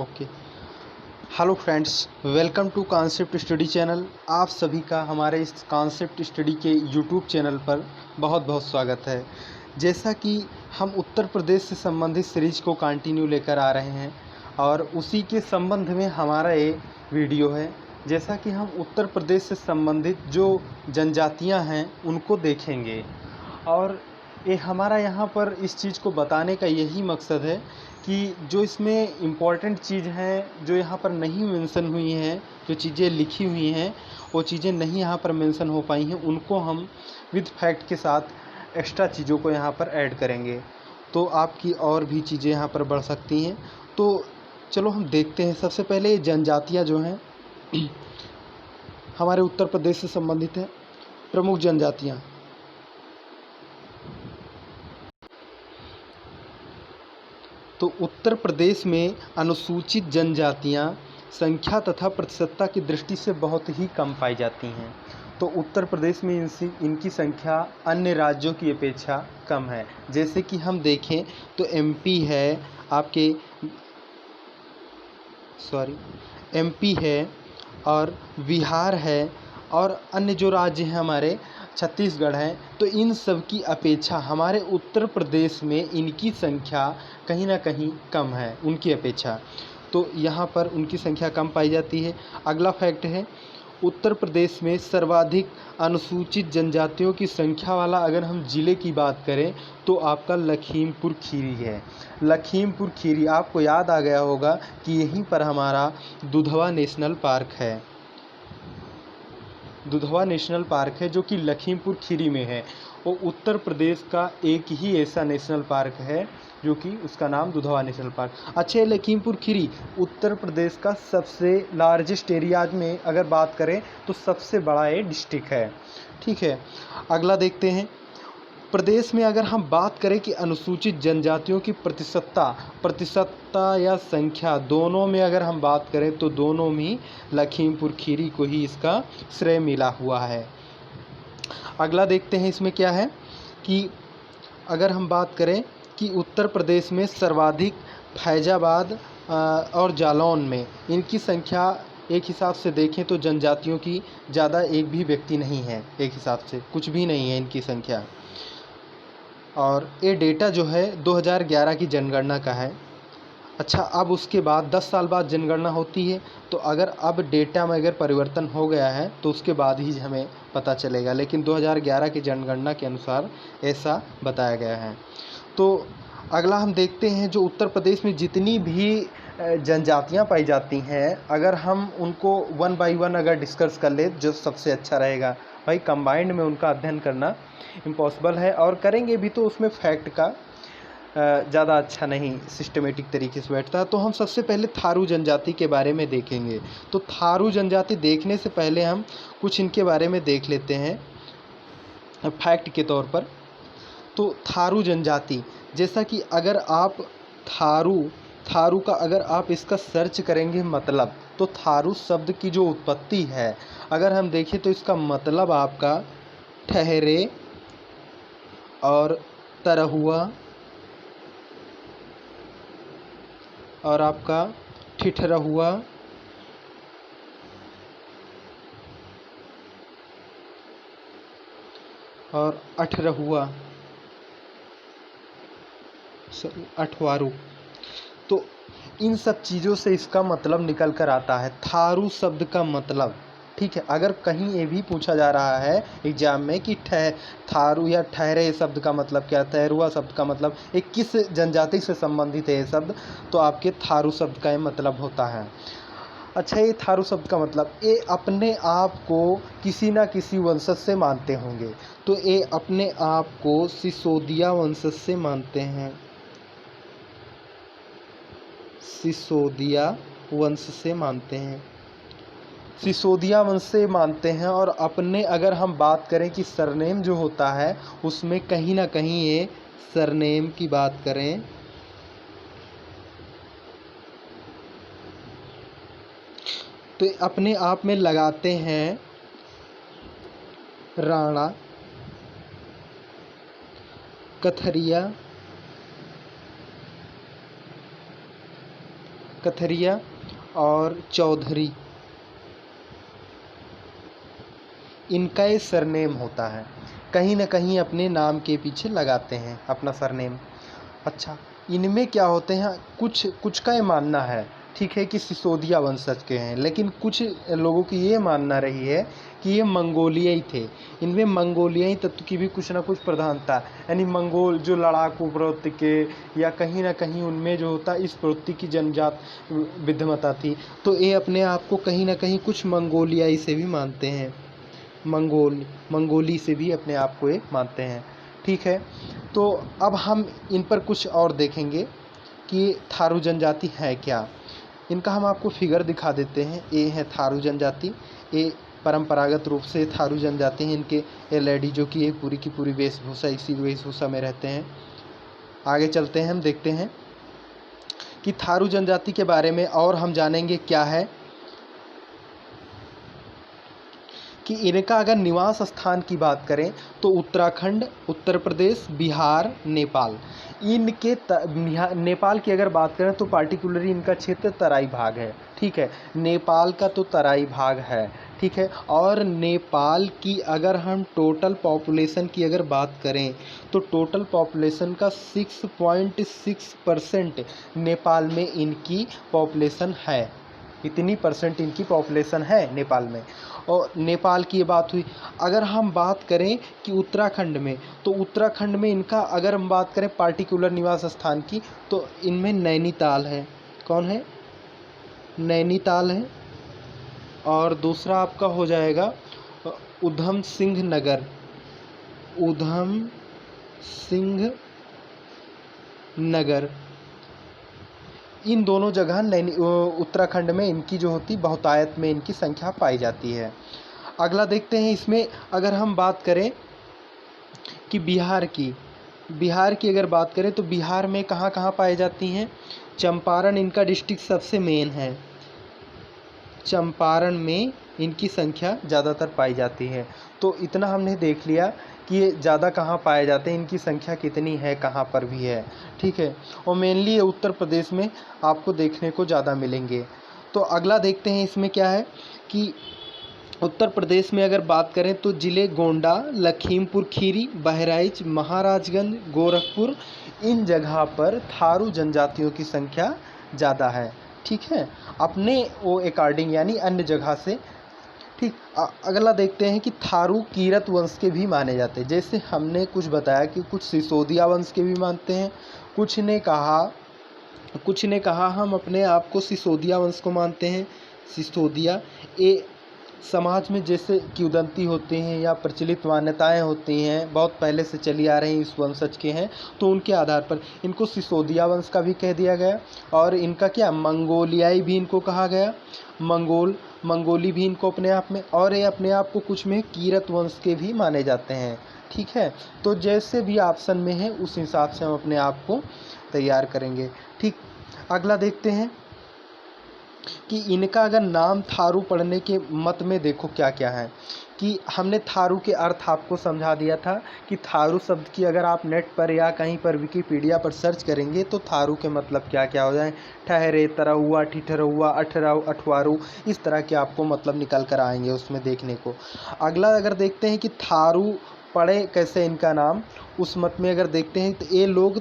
Okay. Hello friends, welcome to concept study channel. आप सभी का हमारे इस कॉन्सेप्ट स्टडी के यूट्यूब चैनल पर बहुत बहुत स्वागत है। जैसा कि हम उत्तर प्रदेश से संबंधित सीरीज को कंटिन्यू लेकर आ रहे हैं और उसी के संबंध में हमारा ये वीडियो है। जैसा कि हम उत्तर प्रदेश से संबंधित जो जनजातियां हैं उनको देखेंगे और ये हमारा यहाँ पर इस चीज़ को बताने का यही मकसद है कि जो इसमें इम्पॉर्टेंट चीज़ हैं जो यहाँ पर नहीं मेंशन हुई हैं, जो चीज़ें लिखी हुई हैं वो चीज़ें नहीं यहाँ पर मेंशन हो पाई हैं, उनको हम विद फैक्ट के साथ एक्स्ट्रा चीज़ों को यहाँ पर ऐड करेंगे तो आपकी और भी चीज़ें यहाँ पर बढ़ सकती हैं। तो चलो हम देखते हैं। सबसे पहले ये जनजातियाँ जो हैं हमारे उत्तर प्रदेश से संबंधित हैं। प्रमुख जनजातियाँ, तो उत्तर प्रदेश में अनुसूचित जनजातियां संख्या तथा प्रतिशतता की दृष्टि से बहुत ही कम पाई जाती हैं। तो उत्तर प्रदेश में इनकी संख्या अन्य राज्यों की अपेक्षा कम है। जैसे कि हम देखें तो एमपी है, आपके एमपी है और बिहार है और अन्य जो राज्य हैं हमारे छत्तीसगढ़ हैं। तो इन सब की अपेक्षा हमारे उत्तर प्रदेश में इनकी संख्या कहीं ना कहीं कम है उनकी अपेक्षा, तो यहाँ पर उनकी संख्या कम पाई जाती है। अगला फैक्ट है, उत्तर प्रदेश में सर्वाधिक अनुसूचित जनजातियों की संख्या वाला अगर हम ज़िले की बात करें तो आपका लखीमपुर खीरी है। लखीमपुर खीरी, आपको याद आ गया होगा कि यहीं पर हमारा दुधवा नेशनल पार्क है। दुधवा नेशनल पार्क है जो कि लखीमपुर खीरी में है। वो उत्तर प्रदेश का एक ही ऐसा नेशनल पार्क है जो कि उसका नाम दुधवा नेशनल पार्क। अच्छा, लखीमपुर खीरी उत्तर प्रदेश का सबसे लार्जेस्ट एरियाज में अगर बात करें तो सबसे बड़ा ये डिस्ट्रिक्ट है। ठीक है, अगला देखते हैं। प्रदेश में अगर हम बात करें कि अनुसूचित जनजातियों की प्रतिशतता या संख्या दोनों में अगर हम बात करें तो दोनों में लखीमपुर खीरी को ही इसका श्रेय मिला हुआ है। अगला देखते हैं इसमें क्या है कि अगर हम बात करें कि उत्तर प्रदेश में सर्वाधिक फैजाबाद और जालौन में इनकी संख्या एक हिसाब से देखें तो जनजातियों की ज़्यादा एक भी व्यक्ति नहीं है, एक हिसाब से कुछ भी नहीं है इनकी संख्या। और ये डेटा जो है 2011 की जनगणना का है। अच्छा, अब उसके बाद 10 साल बाद जनगणना होती है तो अगर अब डेटा में अगर परिवर्तन हो गया है तो उसके बाद ही हमें पता चलेगा, लेकिन 2011 की जनगणना के अनुसार ऐसा बताया गया है। तो अगला हम देखते हैं जो उत्तर प्रदेश में जितनी भी जनजातियां पाई जाती हैं अगर हम उनको वन बाय वन अगर डिस्कस कर ले जो सबसे अच्छा रहेगा। भाई कंबाइंड में उनका अध्ययन करना इम्पॉसिबल है और करेंगे भी तो उसमें फैक्ट का ज़्यादा अच्छा नहीं सिस्टमेटिक तरीके से बैठता है। तो हम सबसे पहले थारू जनजाति के बारे में देखेंगे। तो थारू जनजाति देखने से पहले हम कुछ इनके बारे में देख लेते हैं फैक्ट के तौर पर। तो थारू जनजाति, जैसा कि अगर आप थारू का अगर आप इसका सर्च करेंगे मतलब, तो थारू शब्द की जो उत्पत्ति है अगर हम देखें तो इसका मतलब आपका ठहरे और तरहुआ और आपका ठिठरहुआ और अठरहुआ अठवारू, तो इन सब चीज़ों से इसका मतलब निकल कर आता है थारू शब्द का मतलब। ठीक है, अगर कहीं ये भी पूछा जा रहा है एग्जाम में कि थारू या ठहरे शब्द का मतलब क्या, ठहरुआ शब्द का मतलब ये किस जनजाति से संबंधित है ये शब्द, तो आपके थारू शब्द का ये मतलब होता है। अच्छा, ये थारू शब्द का मतलब ये अपने आप को किसी ना किसी वंशज से मानते होंगे, तो ये अपने आप को सिसोदिया वंशज से मानते हैं, सिसोदिया वंश से मानते हैं, सिसोदिया वंश से मानते हैं। और अपने अगर हम बात करें कि सरनेम जो होता है उसमें कहीं ना कहीं ये सरनेम की बात करें तो अपने आप में लगाते हैं राणा, कथरिया और चौधरी, इनका ये सरनेम होता है। कहीं ना कहीं अपने नाम के पीछे लगाते हैं अपना सरनेम। अच्छा, इनमें क्या होते हैं, कुछ का ये मानना है, ठीक है, कि सिसोदिया वंशज के हैं, लेकिन कुछ लोगों की ये मानना रही है कि ये मंगोलियाई थे। इनमें मंगोलियाई तत्व की भी कुछ ना कुछ प्रधानता, यानी मंगोल जो लड़ाकू प्रवृत्ति के, या कहीं ना कहीं उनमें जो होता इस प्रवृत्ति की जनजात विद्यमता थी। तो ये अपने आप को कहीं ना कहीं कुछ मंगोलियाई से भी मानते हैं, मंगोली से भी अपने आप को ये मानते हैं। ठीक है, तो अब हम इन पर कुछ और देखेंगे कि थारू जनजाति है क्या। इनका हम आपको फिगर दिखा देते हैं। ये है थारू जनजाति, ये परंपरागत रूप से थारू जनजाति हैं। इनके ये लेडी जो कि ये पूरी की पूरी वेशभूषा, इसी वेशभूषा में रहते हैं। आगे चलते हैं, हम देखते हैं कि थारू जनजाति के बारे में और हम जानेंगे क्या है कि इनका अगर निवास स्थान की बात करें तो उत्तराखंड, उत्तर प्रदेश, बिहार, नेपाल, इनके नेपाल की अगर बात करें तो पार्टिकुलरली इनका क्षेत्र तराई भाग है। ठीक है, नेपाल का तो तराई भाग है। ठीक है, और नेपाल की अगर हम टोटल पॉपुलेशन की अगर बात करें तो टोटल पॉपुलेशन का 6.6% नेपाल में इनकी पॉपुलेशन है। इतनी परसेंट इनकी पॉपुलेशन है नेपाल में। और नेपाल की ये बात हुई। अगर हम बात करें कि उत्तराखंड में, तो उत्तराखंड में इनका अगर हम बात करें पार्टिकुलर निवास स्थान की, तो इनमें नैनीताल है। कौन है? नैनीताल है। और दूसरा आपका हो जाएगा उधम सिंह नगर, उधम सिंह नगर। इन दोनों जगह उत्तराखंड में इनकी जो होती बहुतायत में इनकी संख्या पाई जाती है। अगला देखते हैं, इसमें अगर हम बात करें कि बिहार की अगर बात करें तो बिहार में कहाँ कहाँ पाई जाती हैं। चंपारण इनका डिस्ट्रिक्ट सबसे मेन है, चंपारण में इनकी संख्या ज़्यादातर पाई जाती है। तो इतना हमने देख लिया कि ये ज़्यादा कहाँ पाए जाते हैं, इनकी संख्या कितनी है, कहाँ पर भी है। ठीक है, और मेनली ये उत्तर प्रदेश में आपको देखने को ज़्यादा मिलेंगे। तो अगला देखते हैं, इसमें क्या है कि उत्तर प्रदेश में अगर बात करें तो ज़िले गोंडा, लखीमपुर खीरी, बहराइच, महाराजगंज, गोरखपुर, इन जगह पर थारू जनजातियों की संख्या ज़्यादा है। ठीक है, अपने वो अकॉर्डिंग यानी अन्य जगह से। ठीक, अगला देखते हैं कि थारू कीरत वंश के भी माने जाते हैं। जैसे हमने कुछ बताया कि कुछ सिसोदिया वंश के भी मानते हैं, कुछ ने कहा हम अपने आप को सिसोदिया वंश को मानते हैं। सिसोदिया ये समाज में जैसे किंवदंती होते हैं या प्रचलित मान्यताएं होती हैं, बहुत पहले से चली आ रही इस वंशज के हैं, तो उनके आधार पर इनको सिसोदिया वंश का भी कह दिया गया। और इनका क्या, मंगोलियाई भी इनको कहा गया, मंगोली भी इनको अपने आप में, और ये अपने आप को कुछ में कीरत वंश के भी माने जाते हैं। ठीक है, तो जैसे भी ऑप्शन में है उस हिसाब से हम अपने आप को तैयार करेंगे। ठीक, अगला देखते हैं कि इनका अगर नाम थारू पढ़ने के मत में देखो क्या क्या है। कि हमने थारू के अर्थ आपको समझा दिया था कि थारू शब्द की अगर आप नेट पर या कहीं पर विकिपीडिया पर सर्च करेंगे तो थारू के मतलब क्या क्या हो जाए, ठहरे, तरहुआ, ठिठरुआ, अठवारू, इस तरह के आपको मतलब निकल कर आएंगे उसमें देखने को। अगला अगर देखते हैं कि थारू पढ़े कैसे इनका नाम, उस मत में अगर देखते हैं तो ये लोग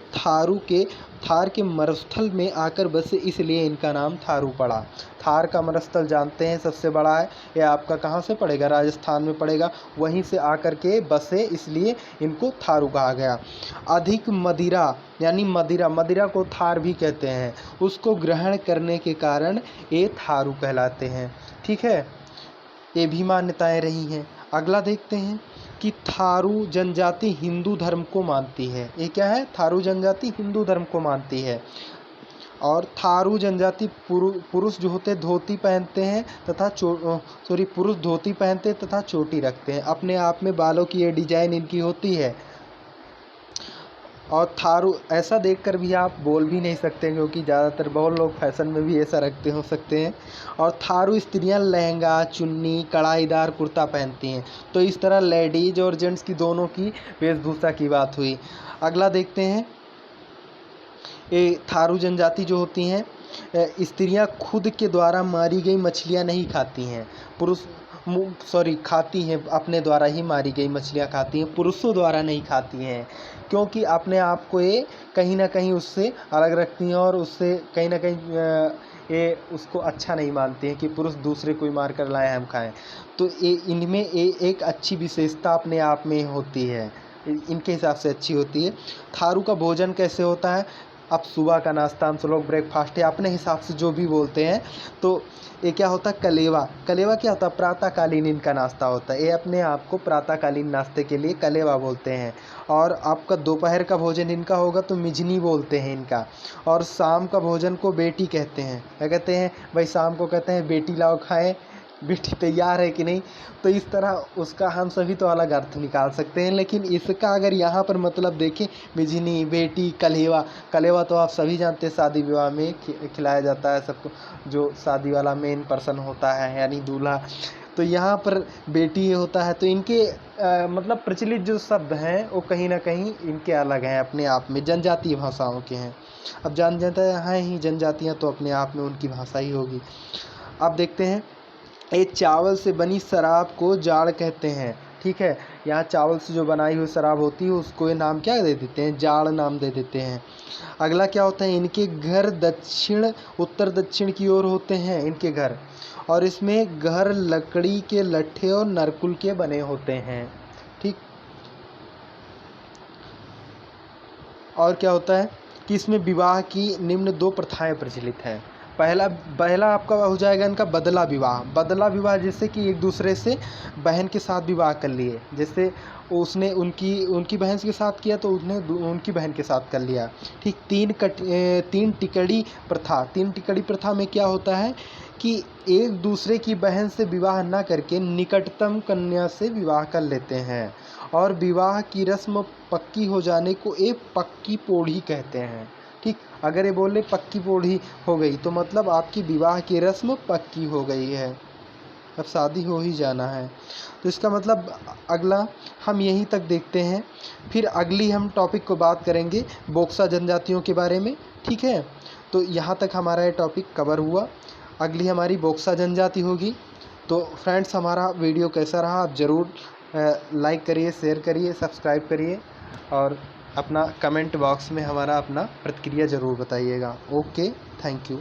थार के मरुस्थल में आकर बसे, इसलिए इनका नाम थारू पड़ा। थार का मरुस्थल जानते हैं सबसे बड़ा है, ये आपका कहाँ से पड़ेगा, राजस्थान में पड़ेगा, वहीं से आकर के बसे, इसलिए इनको थारू कहा गया। अधिक मदिरा यानी मदिरा को थार भी कहते हैं, उसको ग्रहण करने के कारण ये थारू कहलाते हैं। ठीक है, ये भी मान्यताएं रही हैं। अगला देखते हैं कि थारू जनजाति हिंदू धर्म को मानती है। ये क्या है, थारू जनजाति हिंदू धर्म को मानती है। और थारू जनजाति पुरुष जो होते धोती पहनते हैं तथा पुरुष धोती पहनते तथा चोटी रखते हैं। अपने आप में बालों की ये डिजाइन इनकी होती है। और थारू ऐसा देखकर भी आप बोल भी नहीं सकते, क्योंकि ज़्यादातर बहुत लोग फैशन में भी ऐसा रखते हो सकते हैं। और थारू स्त्रियां लहंगा, चुन्नी, कढ़ाईदार कुर्ता पहनती हैं। तो इस तरह लेडीज और जेंट्स की दोनों की वेशभूषा की बात हुई। अगला देखते हैं, ये थारू जनजाति जो होती हैं स्त्रियां खुद के द्वारा मारी गई मछलियां नहीं खाती हैं, खाती हैं, अपने द्वारा ही मारी गई मछलियां खाती हैं, पुरुषों द्वारा नहीं खाती हैं, क्योंकि अपने आप को ये कहीं ना कहीं उससे अलग रखती हैं और उससे कहीं ना कहीं ये उसको अच्छा नहीं मानती हैं कि पुरुष दूसरे कोई मार कर लाए हम खाएं। तो ये इनमें एक अच्छी विशेषता अपने आप में होती है, इनके हिसाब से अच्छी होती है। थारू का भोजन कैसे होता है, अब सुबह का नाश्ता हम सब लोग ब्रेकफास्ट या अपने हिसाब से जो भी बोलते हैं, तो ये क्या होता है, कलेवा। कलेवा क्या होता है, प्रातःकालीन इनका नाश्ता होता है, ये अपने आप को प्रातःकालीन नाश्ते के लिए कलेवा बोलते हैं। और आपका दोपहर का भोजन इनका होगा तो मिजनी बोलते हैं इनका। और शाम का भोजन को बेटी कहते हैं, क्या कहते हैं भाई, शाम को कहते हैं बेटी लाओ खाएं, बेटी तैयार है कि नहीं। तो इस तरह उसका हम सभी तो अलग अर्थ निकाल सकते हैं, लेकिन इसका अगर यहाँ पर मतलब देखें, मिजनी, बेटी, कलेवा। कलेवा तो आप सभी जानते हैं शादी विवाह में खिलाया जाता है सबको, जो शादी वाला मेन पर्सन होता है यानी दूल्हा। तो यहाँ पर बेटी होता है, तो इनके मतलब प्रचलित जो शब्द हैं वो कहीं ना कहीं इनके अलग हैं, अपने आप में जनजातीय भाषाओं के हैं। अब जनजातियाँ हैं ही जनजातियाँ, तो अपने आप में उनकी भाषा ही होगी। अब देखते हैं, एक चावल से बनी शराब को जाड़ कहते हैं, ठीक है। यहाँ चावल से जो बनाई हुई शराब होती है उसको ये नाम क्या दे देते हैं, जाड़ नाम दे देते हैं। अगला क्या होता है, इनके घर उत्तर दक्षिण की ओर होते हैं इनके घर, और इसमें घर लकड़ी के लट्ठे और नरकुल के बने होते हैं, ठीक। और क्या होता है कि इसमें विवाह की निम्न 2 प्रथाएं प्रचलित हैं। पहला आपका हो जाएगा इनका बदला विवाह। बदला विवाह जैसे कि एक दूसरे से बहन के साथ विवाह कर लिए, जैसे उसने उनकी बहन के साथ किया तो उसने उनकी बहन के साथ कर लिया, ठीक। 3 टिकड़ी प्रथा। 3 टिकड़ी प्रथा में क्या होता है कि एक दूसरे की बहन से विवाह न करके निकटतम कन्या से विवाह कर लेते हैं, और विवाह की रस्म पक्की हो जाने को एक पक्की पोढ़ी कहते हैं, ठीक। अगर ये बोले पक्की पोढ़ी हो गई तो मतलब आपकी विवाह की रस्म पक्की हो गई है, अब शादी हो ही जाना है। तो इसका मतलब अगला हम यहीं तक देखते हैं, फिर अगली हम टॉपिक को बात करेंगे बोक्सा जनजातियों के बारे में, ठीक है। तो यहाँ तक हमारा ये टॉपिक कवर हुआ, अगली हमारी बोक्सा जनजाति होगी। तो फ्रेंड्स, हमारा वीडियो कैसा रहा आप ज़रूर लाइक करिए, शेयर करिए, सब्सक्राइब करिए, और अपना कमेंट बॉक्स में हमारा अपना प्रतिक्रिया ज़रूर बताइएगा। Okay, thank you.